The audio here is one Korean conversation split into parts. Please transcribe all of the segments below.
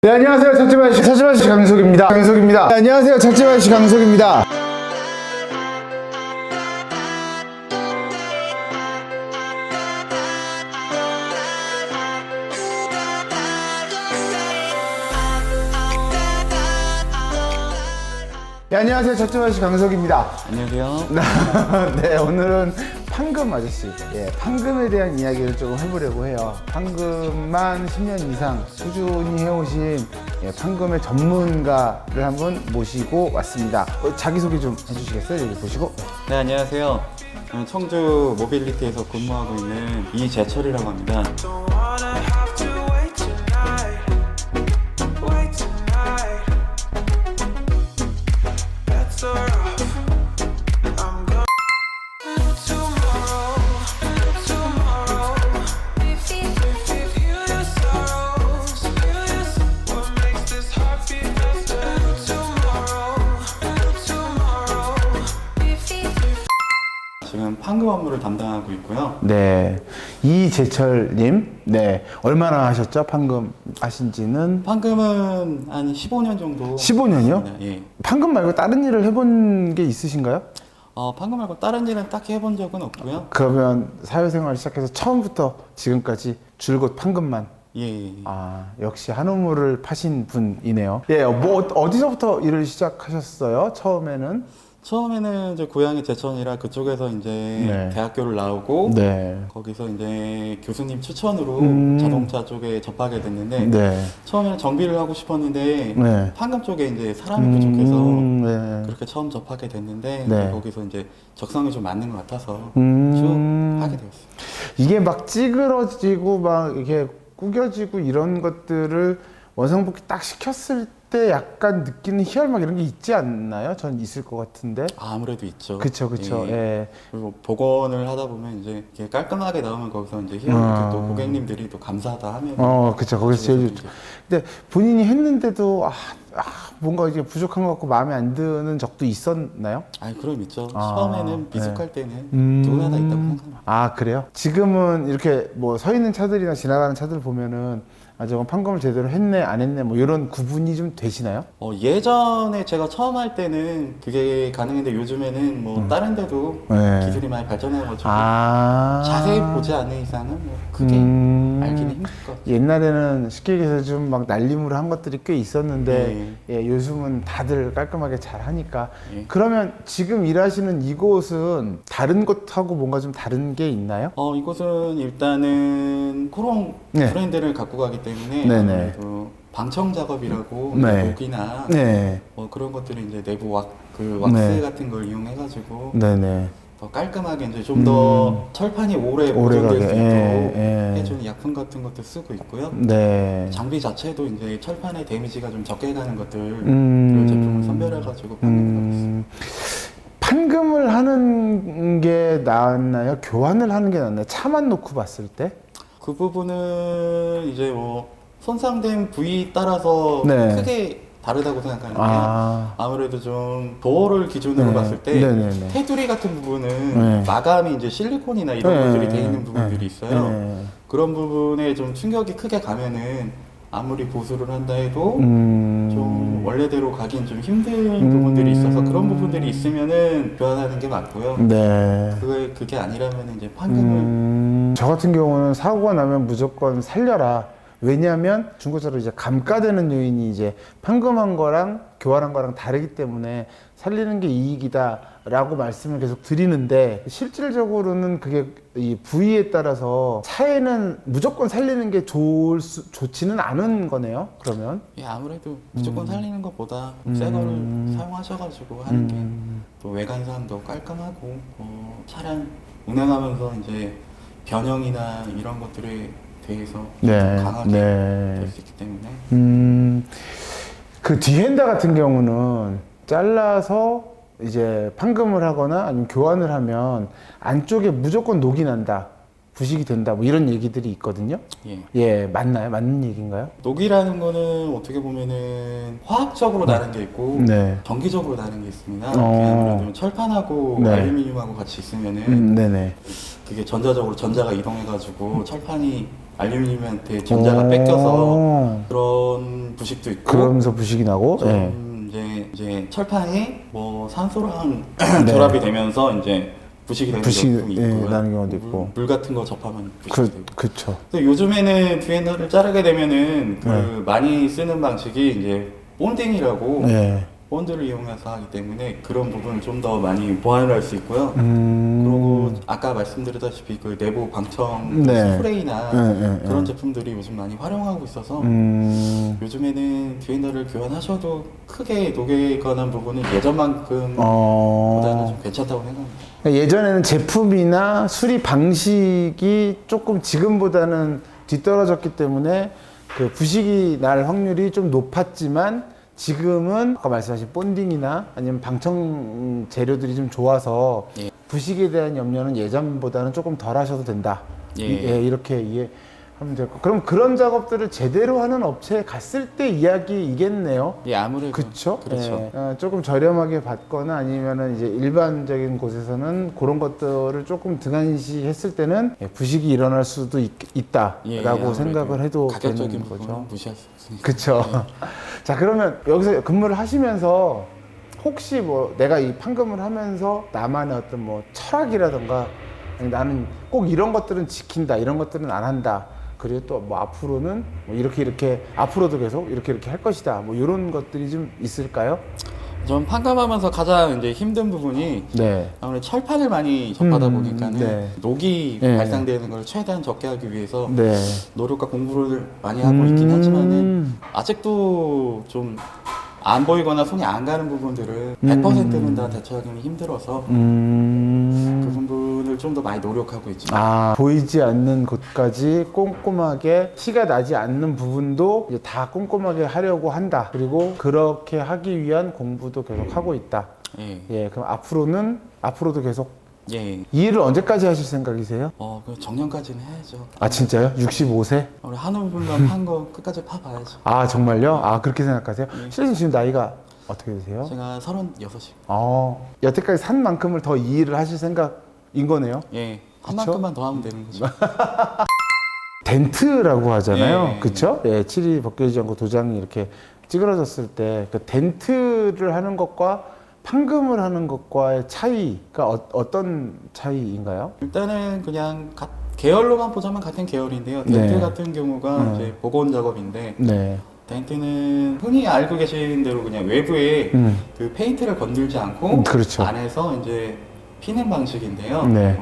네, 안녕하세요. 차치바시 강석입니다. 네, 안녕하세요. 차치바시 강석입니다. 네, 안녕하세요. 차치바시 강석입니다. 안녕하세요. 네, 오늘은 판금 아저씨, 판금에 대한 이야기를 조금 해보려고 해요. 판금만 10년 이상 꾸준히 해오신 판금의 전문가를 한번 모시고 왔습니다. 자기소개 좀 해주시겠어요? 여기 보시고. 네, 안녕하세요. 저는 청주 모빌리티에서 근무하고 있는 이재철이라고 합니다. Don't wanna have to wait tonight. Wait tonight. That's so rough. I'm gonna tomorrow. Feel your sorrows. What makes this heart beat faster? Tomorrow. 지금 판금 업무를 담당하고 있고요. 네, 이재철님, 네, 얼마나 하셨죠? 판금 하신지는? 판금은 한 15년 정도. 15년이요? 했습니다. 예. 판금 말고 다른 일을 해본 게 있으신가요? 판금 말고 다른 일은 딱히 해본 적은 없고요. 그러면 사회생활 시작해서 처음부터 지금까지 줄곧 판금만. 예. 아, 역시 한 우물을 파신 분이네요. 예, 뭐 어디서부터 일을 시작하셨어요? 처음에는? 처음에는 이제 고향이 제천이라 그쪽에서 이제 네. 대학교를 나오고 네. 거기서 이제 교수님 추천으로 음. 자동차 쪽에 접하게 됐는데 네. 처음에는 정비를 하고 싶었는데 네. 판금 쪽에 이제 사람이 부족해서 네. 그렇게 처음 접하게 됐는데 네. 거기서 이제 적성이 좀 맞는 것 같아서 음. 쭉 하게 되었어요. 이게 막 찌그러지고 막 이렇게 구겨지고 이런 것들을 원상복귀 딱 시켰을 때 약간 느끼는 희열 막 이런 게 있지 않나요? 전 있을 것 같은데. 아무래도 있죠. 그쵸. 예. 예. 그리고 복원을 하다 보면 이제 이렇게 깔끔하게 나오면 거기서 이제 희열이 또 고객님들이 또 감사하다 하면 그쵸. 거기서 제일 그쪽에서 좋죠. 이제 근데 본인이 했는데도 뭔가 이게 부족한 것 같고 마음에 안 드는 적도 있었나요? 그럼 있죠. 아, 처음에는 미숙할 때는 누구나 다 있다고 생각합니다. 아, 그래요? 지금은 이렇게 뭐 서 있는 차들이나 지나가는 차들 보면은 저건 판검을 제대로 했네, 안 했네, 뭐 이런 구분이 좀 되시나요? 예전에 제가 처음 할 때는 그게 가능했는데 요즘에는 뭐 다른 데도 네. 기술이 많이 발전해가지고 자세히 보지 않는 이상은 뭐 크게 알기는 힘들 것 같아요. 옛날에는 쉽게 얘기해서 좀 막 난림으로 한 것들이 꽤 있었는데 요즘은 다들 깔끔하게 잘 하니까. 그러면 지금 일하시는 이곳은 다른 곳하고 뭔가 좀 다른 게 있나요? 이곳은 일단은 코롱 네. 브랜드를 갖고 가기 때문에 네네. 아무래도 방청 작업이라고 네. 목이나 네. 그런 것들을 이제 내부 왁스 네. 같은 걸 이용해가지고 네네. 더 깔끔하게 이제 좀 더 철판이 오래 보존될 수 있도록 해주는 약품 같은 것도 쓰고 있고요. 네. 장비 자체도 이제 철판의 데미지가 좀 적게 가는 것들 그 제품을 선별해가지고 판매하고 있습니다. 판금을 하는 게 낫나요? 교환을 하는 게 낫나요? 차만 놓고 봤을 때? 그 부분은 이제 뭐 손상된 부위 따라서 네. 크게 다르다고 생각하는데 아. 아무래도 좀 도어를 기준으로 네. 봤을 때 네네네. 테두리 같은 부분은 네. 마감이 이제 실리콘이나 이런 네. 것들이 돼 있는 부분들이 있어요. 네. 그런 부분에 좀 충격이 크게 가면은 아무리 보수를 한다 해도 음. 좀 원래대로 가긴 좀 힘든 부분들이 있어서 그런 부분들이 있으면은 교환하는 게 맞고요. 네. 그게 아니라면 이제 판금을 저 같은 경우는 사고가 나면 무조건 살려라. 왜냐하면 중고차로 이제 감가되는 요인이 이제 판금한 거랑 교환한 거랑 다르기 때문에 살리는 게 이익이다라고 말씀을 계속 드리는데 실질적으로는 그게 이 부위에 따라서 차에는 무조건 살리는 게 좋지는 않은 거네요. 그러면 아무래도 무조건 살리는 것보다 새 거를 사용하셔가지고 하는 게 또 외관상도 깔끔하고 차량 운행하면서 이제 변형이나 이런 것들에 대해서 좀 강하게 될 수 있기 때문에 그 뒤엔다 같은 경우는 잘라서 이제 판금을 하거나 아니면 교환을 하면 안쪽에 무조건 녹이 난다, 부식이 된다, 뭐 이런 얘기들이 있거든요. 맞나요? 맞는 얘기인가요? 녹이라는 거는 어떻게 보면은 화학적으로 나는 게 있고 네. 전기적으로 나는 게 있습니다. 아무래도 철판하고 네. 알루미늄하고 같이 있으면은 네네. 그게 전자가 이동해가지고 철판이 알루미늄한테 전자가 뺏겨서 그런 부식도 있고. 그러면서 부식이 나고. 좀 네. 이제 철판이 뭐 산소랑 네. 결합이 되면서 이제 부식이 되는 경우도 예, 있고요. 나는 경우도 있고. 물 같은 거 접하면 부식이 되고. 그쵸. 근데 요즘에는 듀엔더를 자르게 되면은 그 네. 많이 쓰는 방식이 이제 본딩이라고 네. 본드를 이용해서 하기 때문에 그런 부분을 좀 더 많이 보완을 할 수 있고요. 음. 그리고 아까 말씀드렸다시피 그 내부 방청 네. 스프레이나 네. 그런 제품들이 요즘 많이 활용하고 있어서 요즘에는 듀엔더를 교환하셔도 크게 녹여관한 부분은 예전만큼 보다는 좀 괜찮다고 생각합니다. 예전에는 제품이나 수리 방식이 조금 지금보다는 뒤떨어졌기 때문에 그 부식이 날 확률이 좀 높았지만 지금은 아까 말씀하신 본딩이나 아니면 방청 재료들이 좀 좋아서 예. 부식에 대한 염려는 예전보다는 조금 덜 하셔도 된다. 예. 이렇게 이해하면 될 거. 그럼 그런 작업들을 제대로 하는 업체에 갔을 때 이야기이겠네요. 예, 아무래도 그쵸? 그렇죠. 예, 조금 저렴하게 받거나 아니면은 이제 일반적인 곳에서는 그런 것들을 조금 등한시 했을 때는 부식이 일어날 수도 있다라고 예, 아무래도 생각을 해도 가격적인 되는 부분은 거죠. 무시할 수 없으니까. 그쵸. 자, 그러면 여기서 근무를 하시면서 혹시 뭐 내가 이 판금을 하면서 나만의 어떤 뭐 철학이라던가 아니 나는 꼭 이런 것들은 지킨다, 이런 것들은 안 한다. 그리고 또 뭐 앞으로는 뭐 이렇게 앞으로도 계속 이렇게 할 것이다. 뭐 이런 것들이 좀 있을까요? 전 판감하면서 가장 이제 힘든 부분이 네. 아무래도 철판을 많이 접하다 보니까는 네. 녹이 네. 발생되는 걸 최대한 적게 하기 위해서 네. 노력과 공부를 많이 하고 있긴 하지만은 아직도 좀 안 보이거나 손이 안 가는 부분들을 100%는 다 대처하기는 힘들어서 그 부분을 좀 더 많이 노력하고 있죠. 보이지 않는 곳까지 꼼꼼하게 티가 나지 않는 부분도 이제 다 꼼꼼하게 하려고 한다. 그리고 그렇게 하기 위한 공부도 계속 하고 있다. 예. 그럼 앞으로도 계속 예. 이 일을 언제까지 하실 생각이세요? 그 정년까지는 해야죠. 진짜요? 65세? 우리 한우분만 판 거 끝까지 파봐야죠. 정말요? 그렇게 생각하세요? 실은 지금 나이가 어떻게 되세요? 제가 36이요. 여태까지 산 만큼을 더 이 일을 하실 생각인 거네요? 예. 한 그쵸? 만큼만 더 하면 되는 거죠. 덴트라고 하잖아요. 예. 그쵸? 칠이 벗겨지지 않고 도장이 이렇게 찌그러졌을 때 그 덴트를 하는 것과 판금을 하는 것과의 차이가 어떤 차이인가요? 일단은 그냥 계열로만 보자면 같은 계열인데요. 네. 덴트 같은 경우가 이제 복원 작업인데 네. 덴트는 흔히 알고 계신 대로 그냥 외부에 그 페인트를 건들지 않고 그렇죠. 안에서 이제 피는 방식인데요. 네.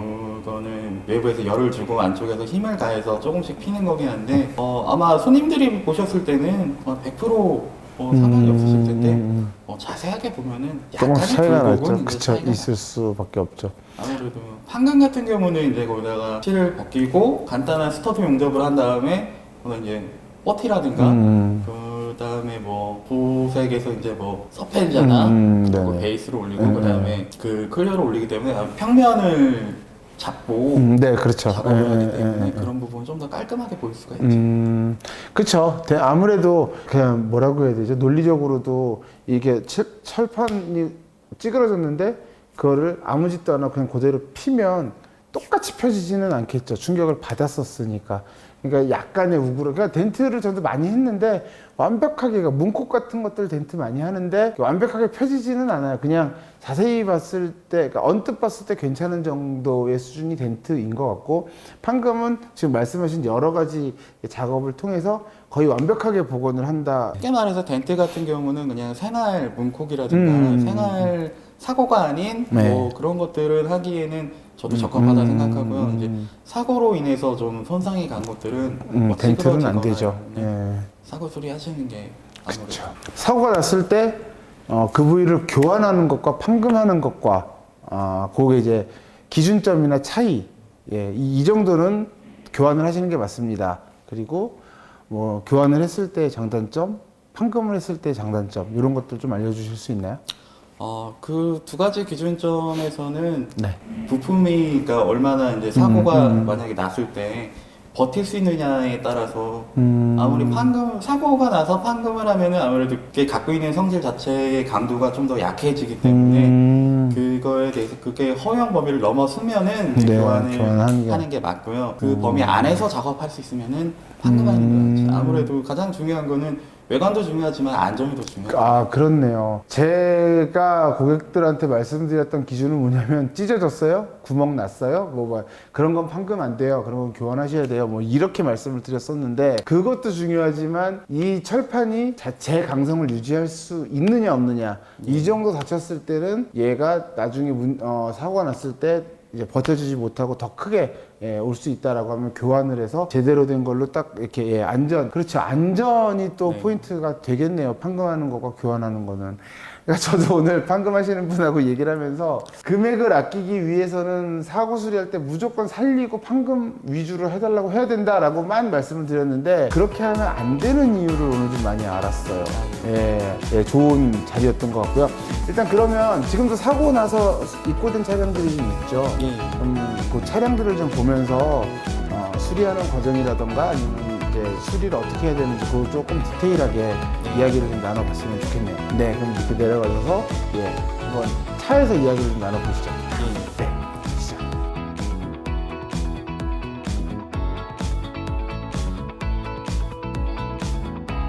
그거는 외부에서 열을 주고 안쪽에서 힘을 가해서 조금씩 피는 거긴 한데 아마 손님들이 보셨을 때는 100% 상관이 없으실 텐데 자세하게 보면은 조금 약간의 차이가 굴곡은 나죠. 이제 그쵸. 차이가 있을 수밖에 없죠. 아무래도 판금 같은 경우는 이제 거기다가 실을 벗기고 간단한 스터드 용접을 한 다음에 이제 버티라든가 그 다음에 뭐 부색에서 이제 뭐 서펜잖아 그리고 네네. 베이스를 올리고 그 다음에 그 클리어를 올리기 때문에 평면을 잡고 네, 그렇죠. 작업을 하기 때문에 그런 부분은 좀 더 깔끔하게 보일 수가 있죠. 그쵸. 아무래도 그냥 뭐라고 해야 되죠? 논리적으로도 이게 철판이 찌그러졌는데 그거를 아무 짓도 안 하고 그냥 그대로 피면 똑같이 펴지지는 않겠죠. 충격을 받았었으니까. 그러니까 약간의 우그러. 그러니까 덴트를 저도 많이 했는데 완벽하게, 그러니까 문콕 같은 것들 덴트 많이 하는데 완벽하게 펴지지는 않아요. 그냥 자세히 봤을 때, 그러니까 언뜻 봤을 때 괜찮은 정도의 수준이 덴트인 것 같고, 판금은 지금 말씀하신 여러 가지 작업을 통해서 거의 완벽하게 복원을 한다. 쉽게 말해서 덴트 같은 경우는 그냥 생활 문콕이라든가 생활 사고가 아닌 네. 뭐 그런 것들을 하기에는 저도 적합하다 생각하고요. 이제 사고로 인해서 좀 손상이 간 것들은 뭐 덴트는 안 찌그러지거나 되죠. 네. 사고 수리하시는 게 아무래도 사고가 났을 때 그 부위를 교환하는 것과 판금하는 것과 그게 이제 기준점이나 차이, 이 정도는 교환을 하시는 게 맞습니다. 그리고 뭐 교환을 했을 때 장단점, 판금을 했을 때 장단점 이런 것들 좀 알려주실 수 있나요? 그 두 가지 기준점에서는 네. 부품이 그러니까 얼마나 이제 사고가 만약에 났을 때 버틸 수 있느냐에 따라서 아무리 사고가 나서 판금을 하면은 아무래도 그게 갖고 있는 성질 자체의 강도가 좀 더 약해지기 때문에 그거에 대해서 그게 허용 범위를 넘어서면은 네, 교환을 교환하는 게- 하는 게 맞고요. 그 범위 안에서 작업할 수 있으면은 판금하는 게 맞죠. 아무래도 가장 중요한 거는 외관도 중요하지만 안정이 더 중요해요. 아, 그렇네요. 제가 고객들한테 말씀드렸던 기준은 뭐냐면 찢어졌어요? 구멍 났어요? 뭐 그런 건 판금 안 돼요. 그런 건 교환하셔야 돼요. 뭐 이렇게 말씀을 드렸었는데 그것도 중요하지만 이 철판이 자체 강성을 유지할 수 있느냐 없느냐 이 정도 다쳤을 때는 얘가 나중에 사고가 났을 때 이제 버텨주지 못하고 더 크게 올 수 있다라고 하면 교환을 해서 제대로 된 걸로 딱 이렇게 안전, 그렇죠, 안전이 또 네. 포인트가 되겠네요. 판금하는 거가 교환하는 거는. 그러니까 저도 오늘 판금하시는 분하고 얘기를 하면서 금액을 아끼기 위해서는 사고 수리할 때 무조건 살리고 판금 위주로 해달라고 해야 된다라고만 말씀을 드렸는데 그렇게 하면 안 되는 이유를 오늘 좀 많이 알았어요. 예, 좋은 자리였던 것 같고요. 일단 그러면 지금도 사고 나서 입고된 차량들이 좀 있죠. 예. 그 차량들을 좀 보면서 수리하는 과정이라던가 아니면 이제 수리를 어떻게 해야 되는지 그거 조금 디테일하게 이야기를 좀 나눠봤으면 좋겠네요. 네, 그럼 이렇게 내려가셔서 한번 차에서 이야기를 좀 나눠보시죠.